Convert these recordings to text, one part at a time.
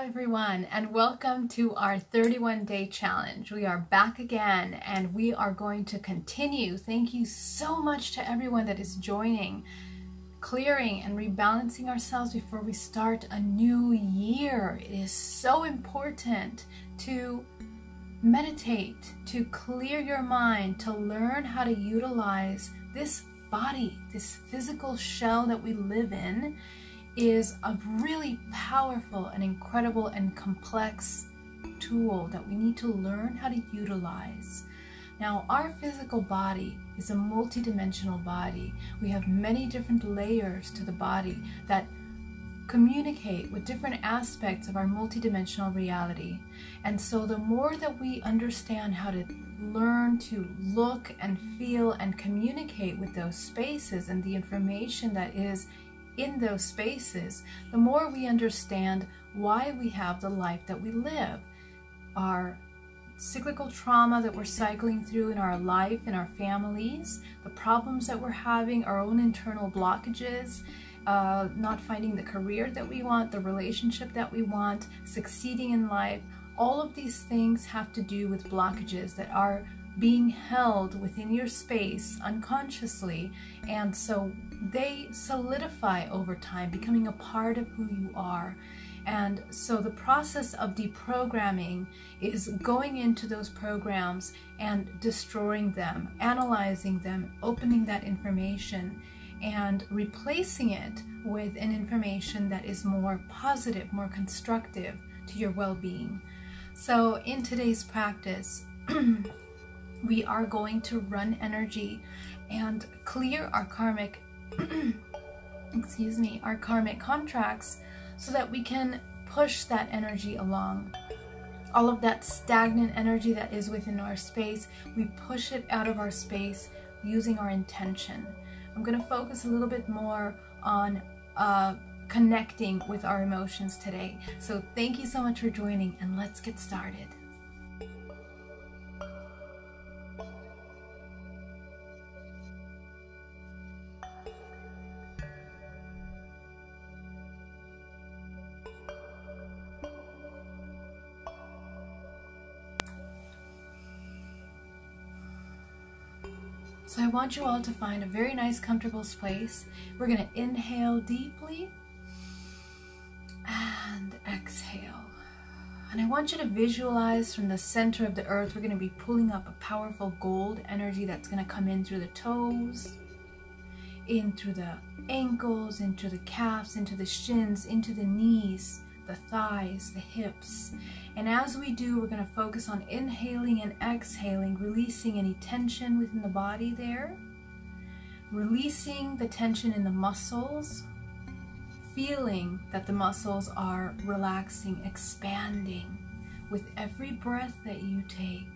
everyone, and welcome to our 31-day challenge. We are back again and we are going to continue. Thank you so much to everyone that is joining, clearing and rebalancing ourselves before we start a new year. It is so important to meditate, to clear your mind, to learn how to utilize this body, this physical shell that we live in. Is a really powerful and incredible and complex tool that we need to learn how to utilize. Now, our physical body is a multidimensional body. We have many different layers to the body that communicate with different aspects of our multidimensional reality. And so the more that we understand how to learn to look and feel and communicate with those spaces and the information that is in those spaces, the more we understand why we have the life that we live. Our cyclical trauma that we're cycling through in our life, in our families, the problems that we're having, our own internal blockages, not finding the career that we want, the relationship that we want, succeeding in life, all of these things have to do with blockages that are being held within your space unconsciously, and so they solidify over time, becoming a part of who you are. And so the process of deprogramming is going into those programs and destroying them, analyzing them, opening that information and replacing it with an information that is more positive, more constructive to your well-being. So in today's practice, we are going to run energy and clear our karmic our karmic contracts so that we can push that energy along. All of that stagnant energy that is within our space, we push it out of our space using our intention. I'm going to focus a little bit more on connecting with our emotions today. So thank you so much for joining, and let's get started. So I want you all to find a very nice, comfortable space. We're going to inhale deeply and exhale. And I want you to visualize from the center of the earth, we're going to be pulling up a powerful gold energy that's going to come in through the toes, in through the ankles, into the calves, into the shins, into the knees, the thighs, the hips. And as we do, we're going to focus on inhaling and exhaling, releasing any tension within the body there, releasing the tension in the muscles, feeling that the muscles are relaxing, expanding with every breath that you take.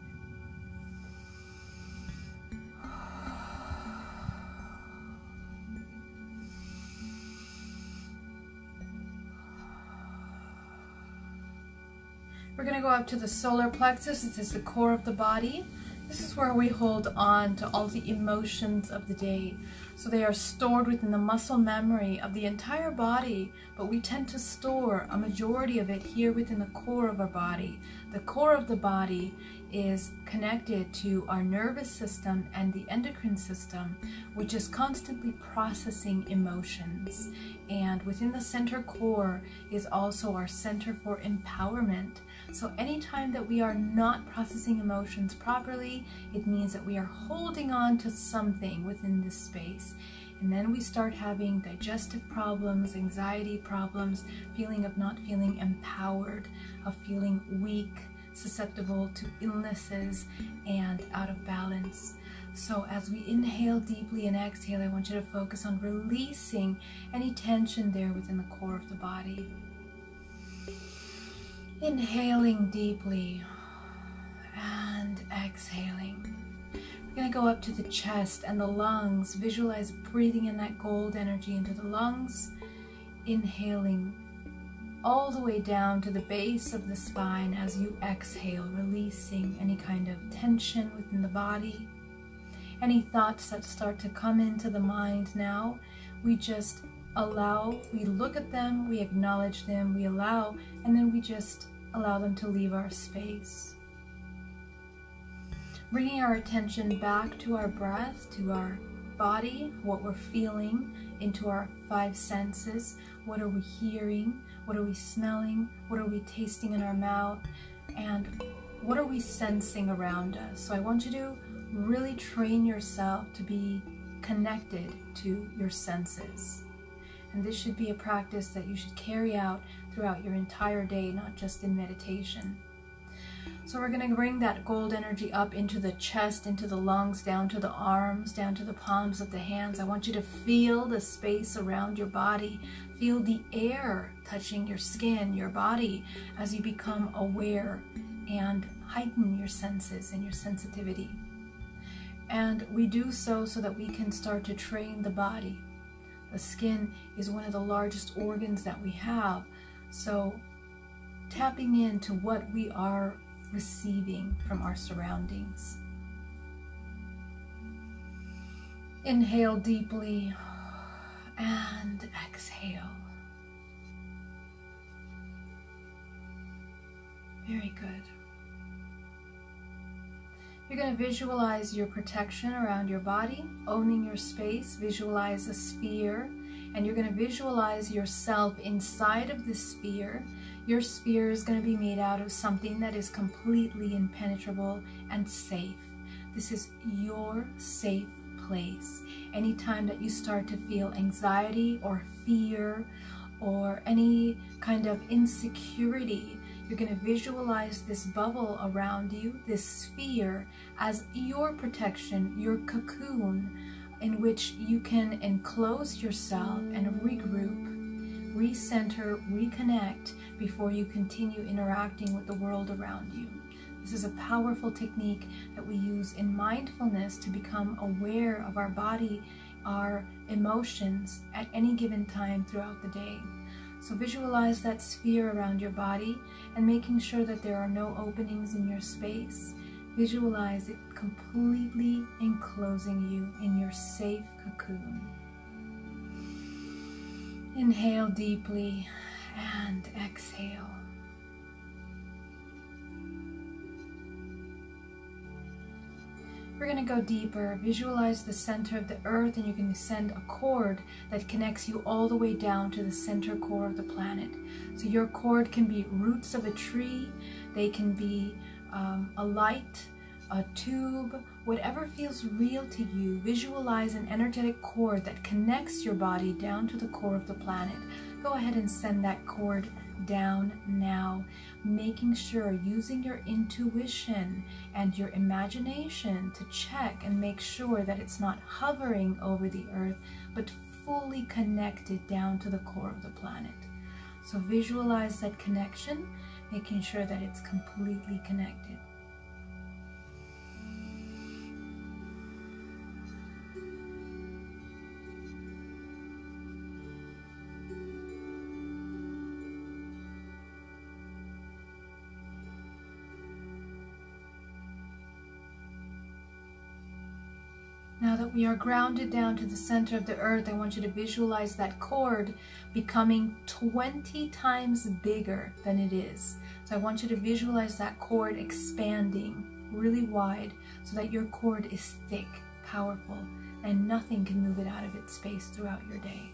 We're going to go up to the solar plexus. This is the core of the body. This is where we hold on to all the emotions of the day. So they are stored within the muscle memory of the entire body, but we tend to store a majority of it here within the core of our body. The core of the body is connected to our nervous system and the endocrine system, which is constantly processing emotions. And within the center core is also our center for empowerment. So anytime that we are not processing emotions properly, it means that we are holding on to something within this space. And then we start having digestive problems, anxiety problems, feeling of not feeling empowered, of feeling weak, susceptible to illnesses, and out of balance. So as we inhale deeply and exhale, I want you to focus on releasing any tension there within the core of the body. Inhaling deeply and exhaling. We're going to go up to the chest and the lungs. Visualize breathing in that gold energy into the lungs. Inhaling all the way down to the base of the spine as you exhale, releasing any kind of tension within the body. Any thoughts that start to come into the mind now, we just we look at them, we acknowledge them, we allow, and then we just allow them to leave our space. Bringing our attention back to our breath, to our body, what we're feeling, into our 5 senses. What are we hearing? What are we smelling? What are we tasting in our mouth? And what are we sensing around us? So I want you to really train yourself to be connected to your senses. And this should be a practice that you should carry out throughout your entire day, not just in meditation. So we're going to bring that gold energy up into the chest, into the lungs, down to the arms, down to the palms of the hands. I want you to feel the space around your body. Feel the air touching your skin, your body, as you become aware and heighten your senses and your sensitivity. And we do so that we can start to train the body. The skin is one of the largest organs that we have. So tapping into what we are receiving from our surroundings. Inhale deeply and exhale. Very good. You're going to visualize your protection around your body, owning your space. Visualize a sphere, and you're going to visualize yourself inside of this sphere. Your sphere is going to be made out of something that is completely impenetrable and safe. This is your safe place. Anytime that you start to feel anxiety or fear or any kind of insecurity, you're going to visualize this bubble around you, this sphere, as your protection, your cocoon, in which you can enclose yourself and regroup, recenter, reconnect before you continue interacting with the world around you. This is a powerful technique that we use in mindfulness to become aware of our body, our emotions at any given time throughout the day. So visualize that sphere around your body and making sure that there are no openings in your space. Visualize it completely enclosing you in your safe cocoon. Inhale deeply and exhale. We're going to go deeper. Visualize the center of the earth, and you can send a cord that connects you all the way down to the center core of the planet. So your cord can be roots of a tree, they can be a light, a tube, whatever feels real to you. Visualize an energetic cord that connects your body down to the core of the planet. Go ahead and send that cord down now, making sure, using your intuition and your imagination to check and make sure that it's not hovering over the earth, but fully connected down to the core of the planet. So visualize that connection, making sure that it's completely connected. Now that we are grounded down to the center of the earth, I want you to visualize that cord becoming 20 times bigger than it is. So I want you to visualize that cord expanding really wide so that your cord is thick, powerful, and nothing can move it out of its space throughout your day.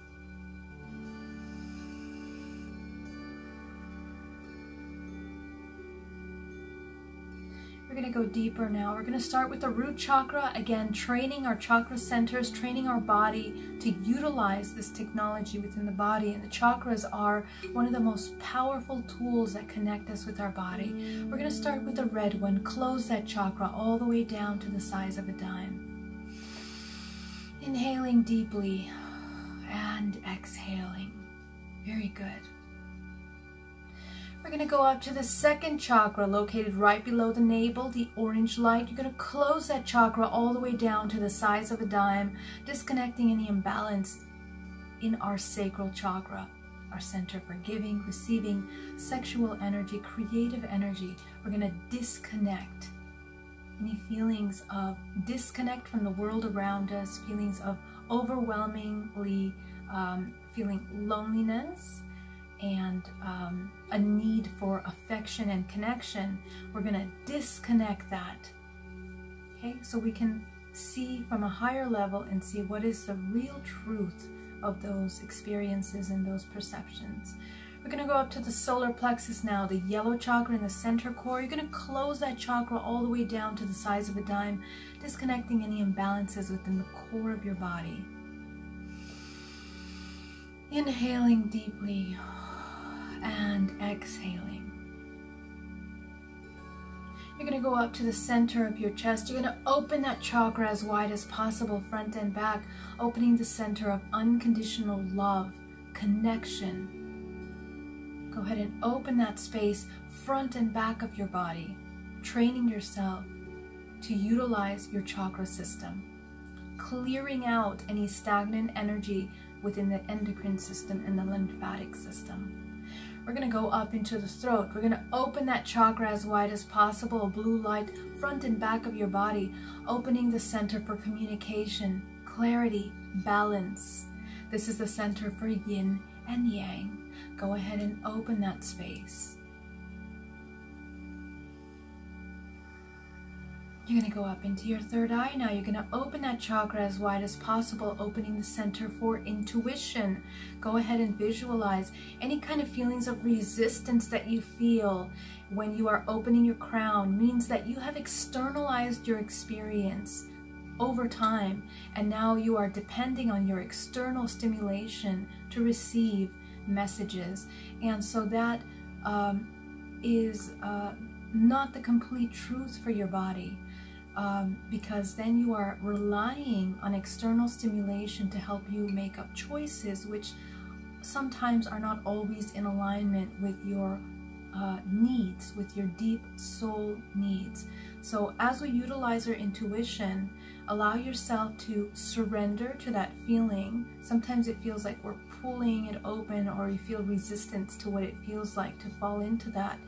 We're going to go deeper now. We're going to start with the root chakra. Again, training our chakra centers, training our body to utilize this technology within the body. And the chakras are one of the most powerful tools that connect us with our body. We're going to start with the red one. Close that chakra all the way down to the size of a dime. Inhaling deeply and exhaling. Very good. We're going to go up to the second chakra located right below the navel, the orange light. You're going to close that chakra all the way down to the size of a dime, disconnecting any imbalance in our sacral chakra, our center for giving, receiving, sexual energy, creative energy. We're going to disconnect any feelings of disconnect from the world around us, feelings of overwhelmingly feeling loneliness and a need for affection and connection, we're going to disconnect that. Okay, so we can see from a higher level and see what is the real truth of those experiences and those perceptions. We're going to go up to the solar plexus now, the yellow chakra in the center core. You're going to close that chakra all the way down to the size of a dime, disconnecting any imbalances within the core of your body. Inhaling deeply and exhaling. You're going to go up to the center of your chest. You're going to open that chakra as wide as possible, front and back, opening the center of unconditional love, connection. Go ahead and open that space, front and back of your body, training yourself to utilize your chakra system, clearing out any stagnant energy within the endocrine system and the lymphatic system. We're going to go up into the throat. We're going to open that chakra as wide as possible, blue light, front and back of your body, opening the center for communication, clarity, balance. This is the center for yin and yang. Go ahead and open that space. You're going to go up into your third eye now. You're going to open that chakra as wide as possible, opening the center for intuition. Go ahead and visualize any kind of feelings of resistance that you feel when you are opening your crown. Means that you have externalized your experience over time, and now you are depending on your external stimulation to receive messages. And so that is not the complete truth for your body. Because then you are relying on external stimulation to help you make up choices, which sometimes are not always in alignment with your needs, with your deep soul needs. So as we utilize our intuition, allow yourself to surrender to that feeling. Sometimes it feels like we're pulling it open, or you feel resistance to what it feels like to fall into that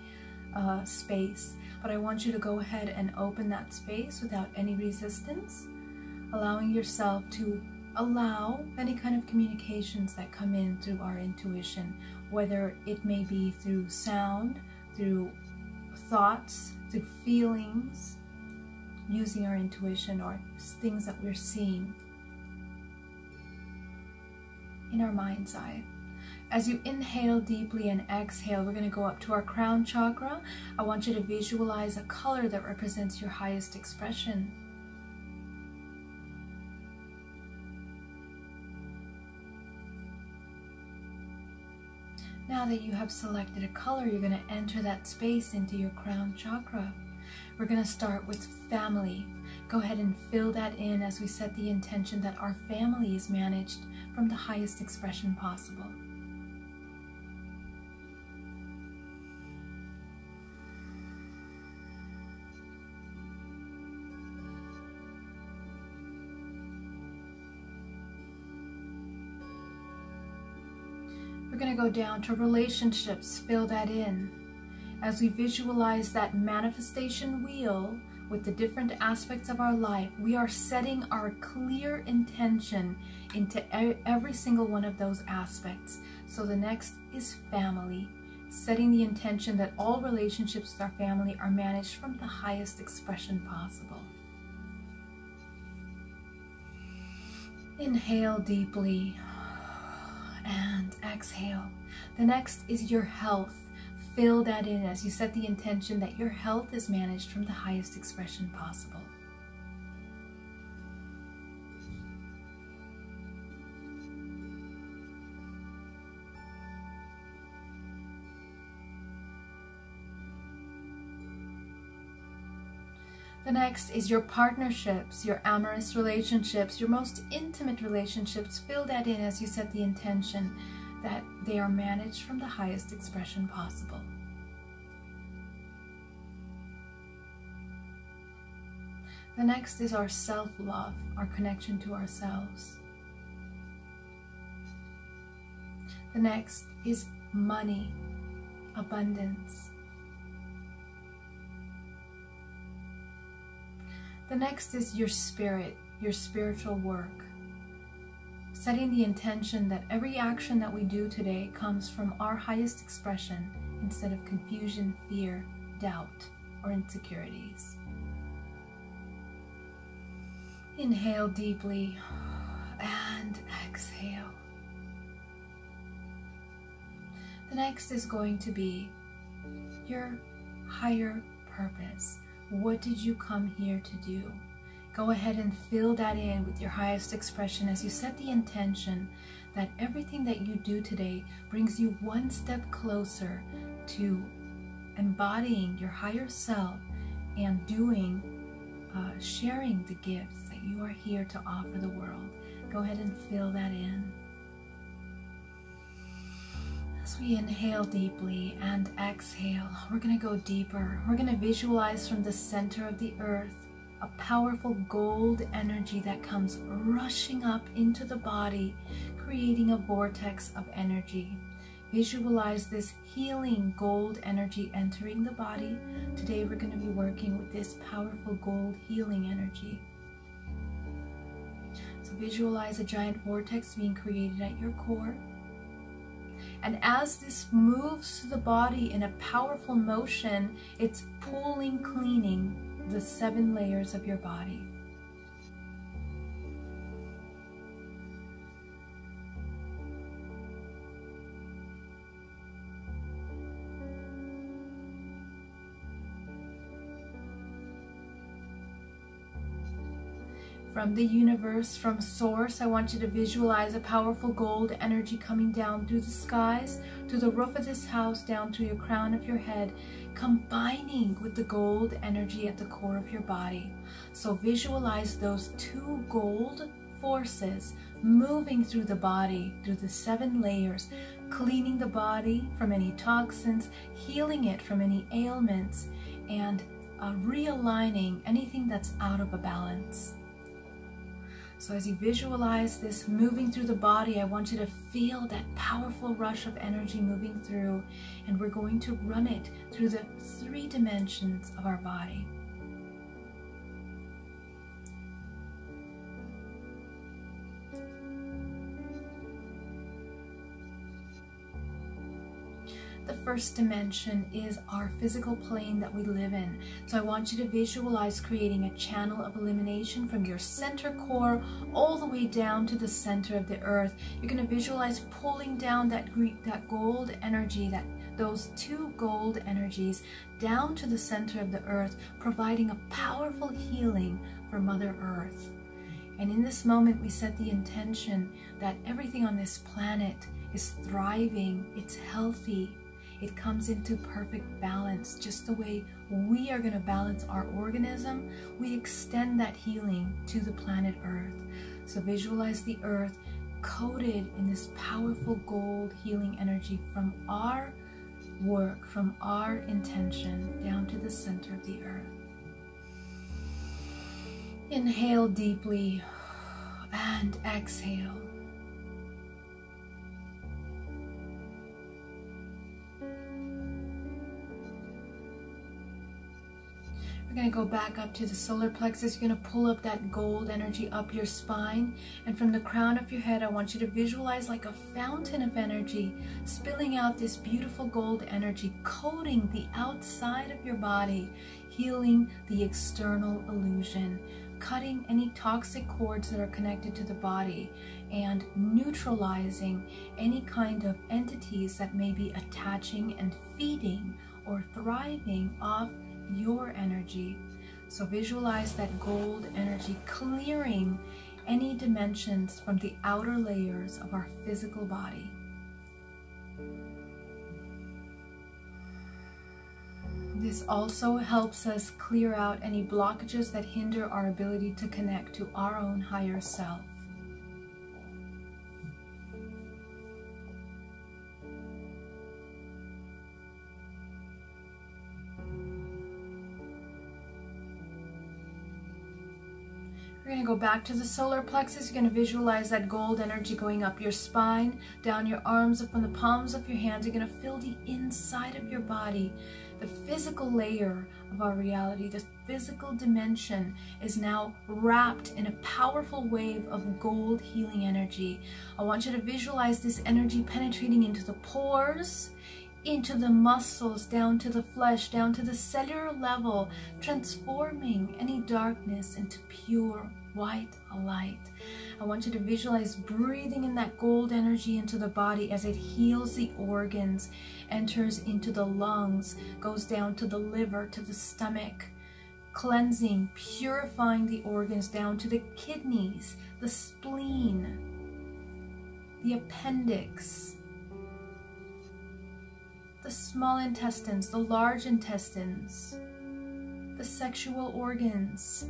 space. But I want you to go ahead and open that space without any resistance, allowing yourself to allow any kind of communications that come in through our intuition, whether it may be through sound, through thoughts, through feelings, using our intuition, or things that we're seeing in our mind's eye. As you inhale deeply and exhale, we're going to go up to our crown chakra. I want you to visualize a color that represents your highest expression. Now that you have selected a color, you're going to enter that space into your crown chakra. We're going to start with family. Go ahead and fill that in as we set the intention that our family is managed from the highest expression possible. We're going to go down to relationships, fill that in. As we visualize that manifestation wheel with the different aspects of our life, we are setting our clear intention into every single one of those aspects. So the next is family, setting the intention that all relationships with our family are managed from the highest expression possible. Inhale deeply and exhale. The next is your health. Fill that in as you set the intention that your health is managed from the highest expression possible. The next is your partnerships, your amorous relationships, your most intimate relationships. Fill that in as you set the intention that they are managed from the highest expression possible. The next is our self-love, our connection to ourselves. The next is money, abundance. The next is your spirit, your spiritual work. setting the intention that every action that we do today comes from our highest expression instead of confusion, fear, doubt, or insecurities. Inhale deeply and exhale. The next is going to be your higher purpose. What did you come here to do? Go ahead and fill that in with your highest expression as you set the intention that everything that you do today brings you one step closer to embodying your higher self and sharing the gifts that you are here to offer the world. Go ahead and fill that in. As we inhale deeply and exhale, we're going to go deeper. We're going to visualize from the center of the earth a powerful gold energy that comes rushing up into the body, creating a vortex of energy. Visualize this healing gold energy entering the body. Today we're going to be working with this powerful gold healing energy. So visualize a giant vortex being created at your core. And as this moves through the body in a powerful motion, it's pulling, cleaning the 7 layers of your body. From the universe, from source, I want you to visualize a powerful gold energy coming down through the skies, to the roof of this house, down to your crown of your head, combining with the gold energy at the core of your body. So visualize those 2 gold forces moving through the body, through the 7 layers, cleaning the body from any toxins, healing it from any ailments, and realigning anything that's out of a balance. So as you visualize this moving through the body, I want you to feel that powerful rush of energy moving through, and we're going to run it through the 3 dimensions of our body. The first dimension is our physical plane that we live in. So I want you to visualize creating a channel of elimination from your center core all the way down to the center of the earth. You're going to visualize pulling down that gold energy, those 2 gold energies down to the center of the earth, providing a powerful healing for Mother Earth. And in this moment, we set the intention that everything on this planet is thriving, it's healthy, it comes into perfect balance, just the way we are going to balance our organism. We extend that healing to the planet Earth. So visualize the earth coated in this powerful gold healing energy from our work, from our intention, down to the center of the earth. Inhale deeply and exhale. We're going to go back up to the solar plexus. You're going to pull up that gold energy up your spine. And from the crown of your head, I want you to visualize like a fountain of energy spilling out this beautiful gold energy, coating the outside of your body, healing the external illusion, cutting any toxic cords that are connected to the body, and neutralizing any kind of entities that may be attaching and feeding or thriving off your energy. So visualize that gold energy clearing any dimensions from the outer layers of our physical body. This also helps us clear out any blockages that hinder our ability to connect to our own higher self. We're going to go back to the solar plexus. You're going to visualize that gold energy going up your spine, down your arms, up on the palms of your hands. You're going to feel the inside of your body. The physical layer of our reality, the physical dimension, is now wrapped in a powerful wave of gold healing energy. I want you to visualize this energy penetrating into the pores, into the muscles, down to the flesh, down to the cellular level, transforming any darkness into pure white light. I want you to visualize breathing in that gold energy into the body as it heals the organs, enters into the lungs, goes down to the liver, to the stomach, cleansing, purifying the organs down to the kidneys, the spleen, the appendix, the small intestines, the large intestines, the sexual organs,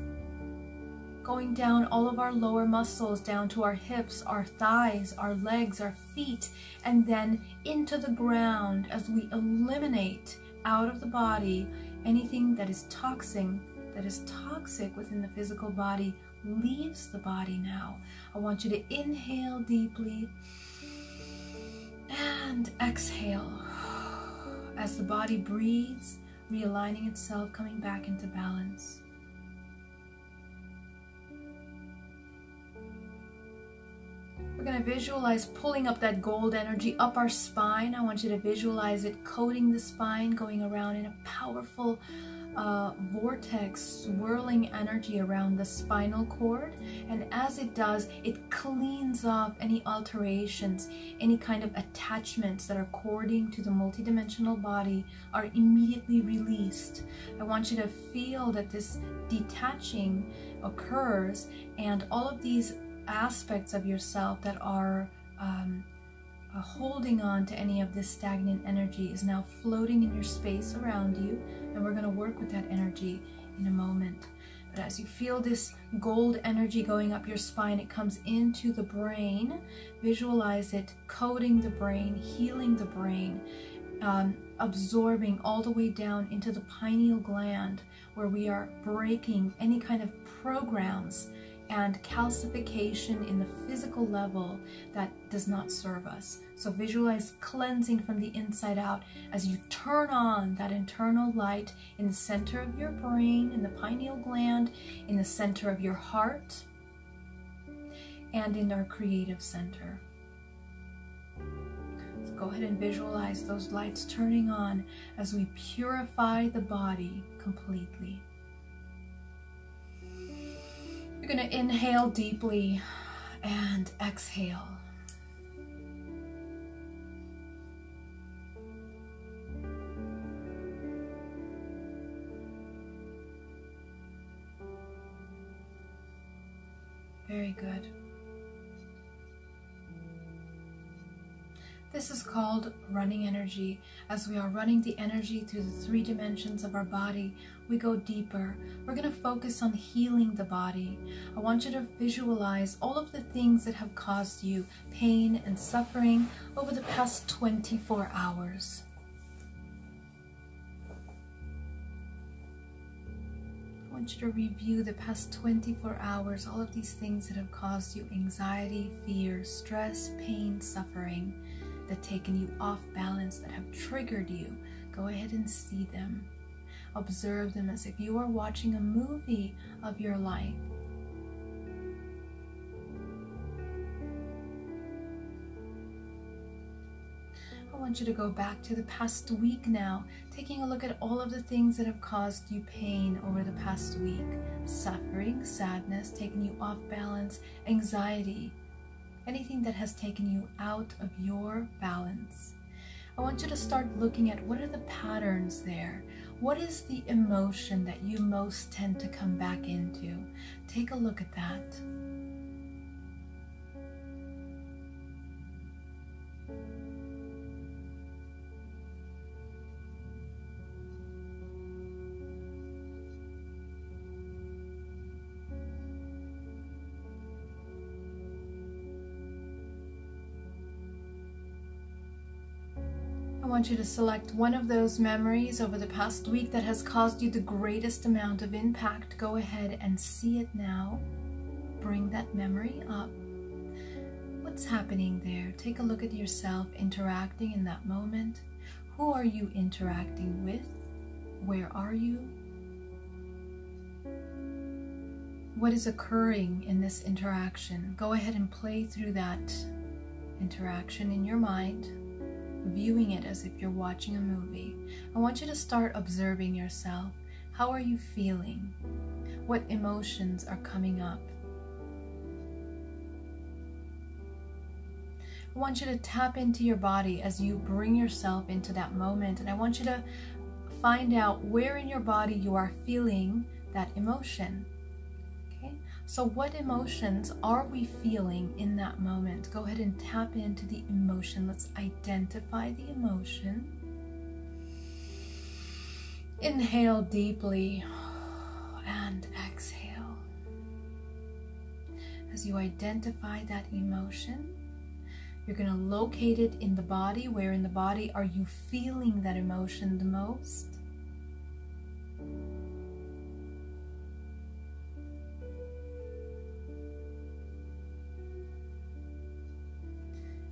going down all of our lower muscles, down to our hips, our thighs, our legs, our feet, and then into the ground as we eliminate out of the body anything that is toxic within the physical body. Leaves the body now. I want you to inhale deeply and exhale as the body breathes, realigning itself, coming back into balance. We're going to visualize pulling up that gold energy up our spine. I want you to visualize it coating the spine, going around in a powerful vortex, swirling energy around the spinal cord. And as it does, it cleans off any alterations, any kind of attachments that are cording to the multidimensional body are immediately released. I want you to feel that this detaching occurs, and all of these aspects of yourself that are holding on to any of this stagnant energy is now floating in your space around you, and we're going to work with that energy in a moment. But as you feel this gold energy going up your spine, it comes into the brain. Visualize it coating the brain, healing the brain, absorbing all the way down into the pineal gland, where we are breaking any kind of programs and calcification in the physical level that does not serve us. So visualize cleansing from the inside out as you turn on that internal light in the center of your brain, in the pineal gland, in the center of your heart, and in our creative center. So go ahead and visualize those lights turning on as we purify the body completely. You're going to inhale deeply and exhale. Very good. This is called running energy. As we are running the energy through the 3 dimensions of our body, we go deeper. We're going to focus on healing the body. I want you to visualize all of the things that have caused you pain and suffering over the past 24 hours. I want you to review the past 24 hours, all of these things that have caused you anxiety, fear, stress, pain, suffering, that taken you off balance, that have triggered you. Go ahead and see them. Observe them as if you are watching a movie of your life. I want you to go back to the past week now, taking a look at all of the things that have caused you pain over the past week. Suffering, sadness, taking you off balance, anxiety, anything that has taken you out of your balance. I want you to start looking at what are the patterns there. What is the emotion that you most tend to come back into? Take a look at that. I want you to select one of those memories over the past week that has caused you the greatest amount of impact. Go ahead and see it now. bring that memory up. What's happening there? Take a look at yourself interacting in that moment. Who are you interacting with? Where are you? What is occurring in this interaction? Go ahead and play through that interaction in your mind, viewing it as if you're watching a movie. I want you to start observing yourself. How are you feeling? What emotions are coming up? I want you to tap into your body as you bring yourself into that moment, and I want you to find out where in your body you are feeling that emotion. Okay? So what emotions are we feeling in that moment? Go ahead and tap into the emotion. Let's identify the emotion. Inhale deeply and exhale. As you identify that emotion, you're going to locate it in the body. Where in the body are you feeling that emotion the most?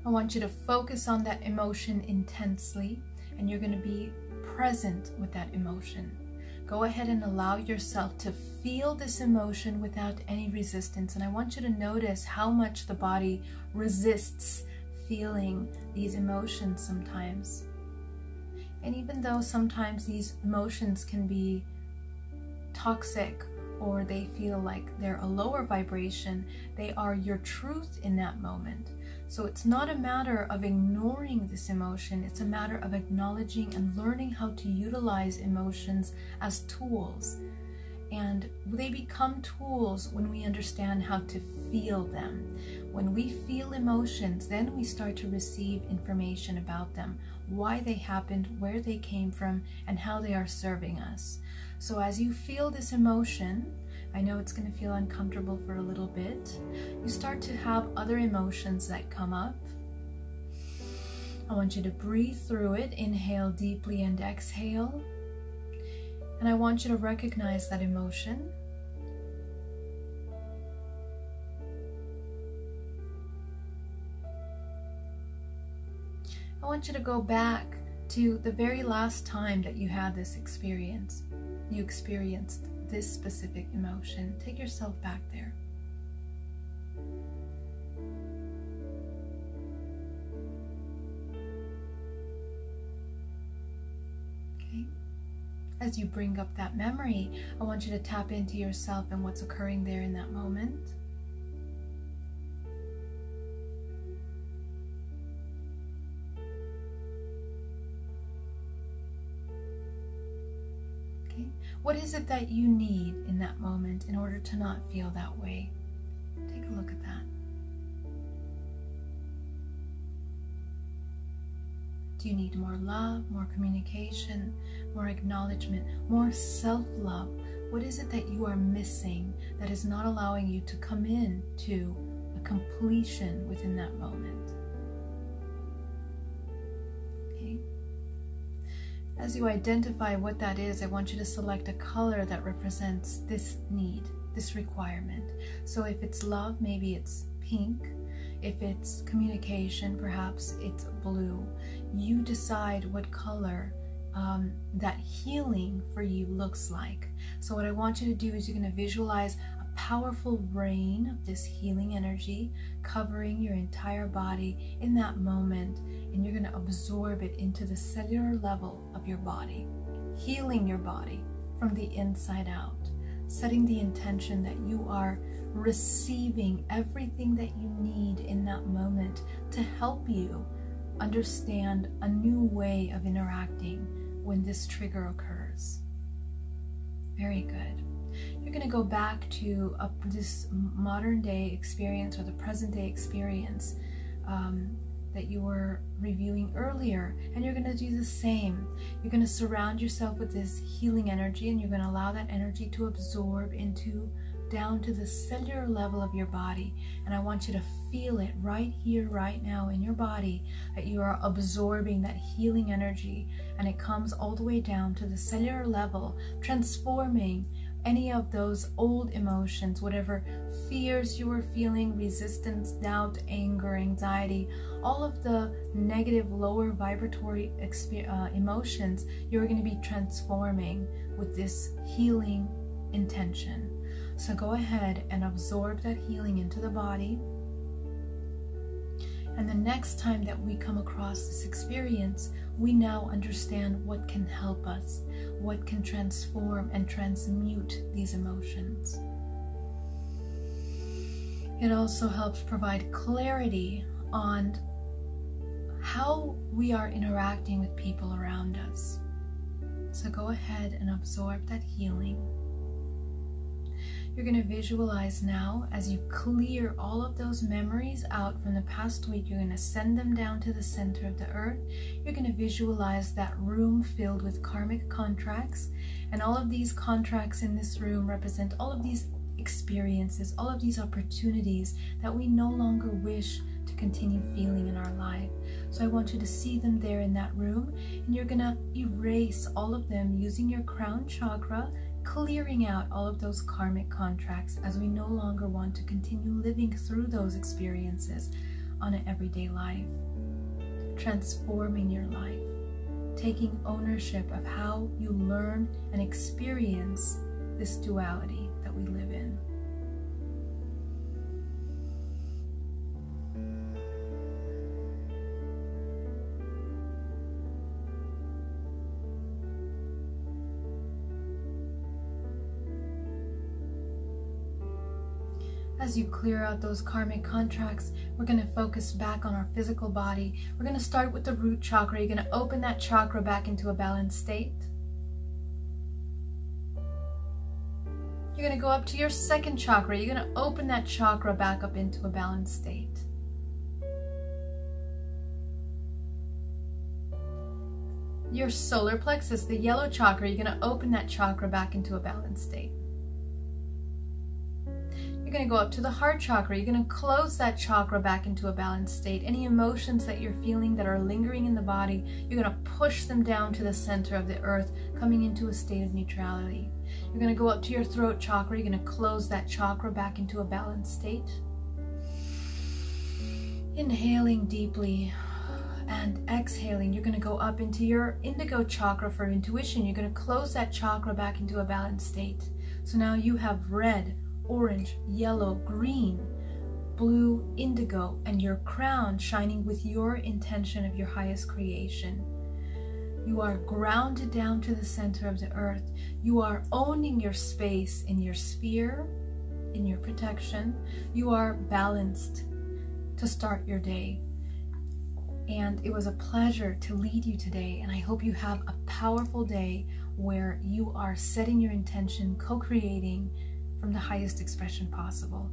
I want you to focus on that emotion intensely, and you're going to be present with that emotion. Go ahead and allow yourself to feel this emotion without any resistance. And I want you to notice how much the body resists feeling these emotions sometimes. And even though sometimes these emotions can be toxic or they feel like they're a lower vibration, they are your truth in that moment. So it's not a matter of ignoring this emotion, it's a matter of acknowledging and learning how to utilize emotions as tools. And they become tools when we understand how to feel them. When we feel emotions, then we start to receive information about them, why they happened, where they came from, and how they are serving us. So as you feel this emotion, I know it's going to feel uncomfortable for a little bit. You start to have other emotions that come up. I want you to breathe through it. Inhale deeply and exhale. And I want you to recognize that emotion. I want you to go back to the very last time that you had this experience. You experienced this specific emotion. Take yourself back there. Okay. As you bring up that memory, I want you to tap into yourself and what's occurring there in that moment. What is it that you need in that moment in order to not feel that way? Take a look at that. Do you need more love, more communication, more acknowledgement, more self-love? What is it that you are missing that is not allowing you to come in to a completion within that moment? As you identify what that is, I want you to select a color that represents this need, this requirement. So if it's love, maybe it's pink. If it's communication, perhaps it's blue. You decide what color that healing for you looks like. So what I want you to do is you're going to visualize a powerful rain of this healing energy covering your entire body in that moment, and you're going to absorb it into the cellular level of your body, healing your body from the inside out, setting the intention that you are receiving everything that you need in that moment to help you understand a new way of interacting when this trigger occurs. Very good. You're going to go back to this modern day experience or the present day experience that you were reviewing earlier, and you're going to do the same. You're going to surround yourself with this healing energy, and you're going to allow that energy to absorb into down to the cellular level of your body. And I want you to feel it right here, right now in your body, that you are absorbing that healing energy, and it comes all the way down to the cellular level, transforming any of those old emotions, whatever fears you were feeling, resistance, doubt, anger, anxiety, all of the negative, lower vibratory emotions, you're going to be transforming with this healing intention. So go ahead and absorb that healing into the body. And the next time that we come across this experience, we now understand what can help us, what can transform and transmute these emotions. It also helps provide clarity on how we are interacting with people around us. So go ahead and absorb that healing. You're going to visualize now as you clear all of those memories out from the past week. You're going to send them down to the center of the earth. You're going to visualize that room filled with karmic contracts. And all of these contracts in this room represent all of these experiences, all of these opportunities that we no longer wish to continue feeling in our life. So I want you to see them there in that room, and you're going to erase all of them using your crown chakra, clearing out all of those karmic contracts as we no longer want to continue living through those experiences on an everyday life. Transforming your life, taking ownership of how you learn and experience this duality that we live in. As you clear out those karmic contracts, we're going to focus back on our physical body. We're going to start with the root chakra. You're going to open that chakra back into a balanced state. You're going to go up to your second chakra. You're going to open that chakra back up into a balanced state. Your solar plexus, the yellow chakra, you're going to open that chakra back into a balanced state. You're going to go up to the heart chakra. You're going to close that chakra back into a balanced state. Any emotions that you're feeling that are lingering in the body, you're going to push them down to the center of the earth, coming into a state of neutrality. You're going to go up to your throat chakra. You're going to close that chakra back into a balanced state. Inhaling deeply and exhaling, you're going to go up into your indigo chakra for intuition. You're going to close that chakra back into a balanced state. So now you have red, orange, yellow, green, blue, indigo, and your crown shining with your intention of your highest creation. You are grounded down to the center of the earth. You are owning your space in your sphere, in your protection. You are balanced to start your day. And it was a pleasure to lead you today, and I hope you have a powerful day where you are setting your intention, co-creating from the highest expression possible.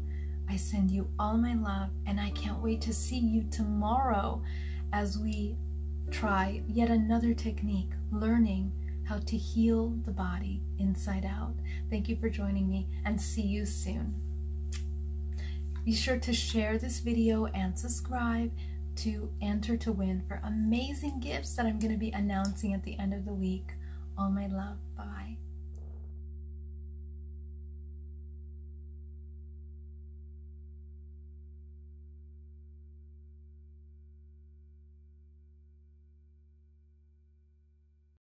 I send you all my love, and I can't wait to see you tomorrow as we try yet another technique, learning how to heal the body inside out. Thank you for joining me, and see you soon. Be sure to share this video and subscribe to enter to win for amazing gifts that I'm going to be announcing at the end of the week. All my love. Bye.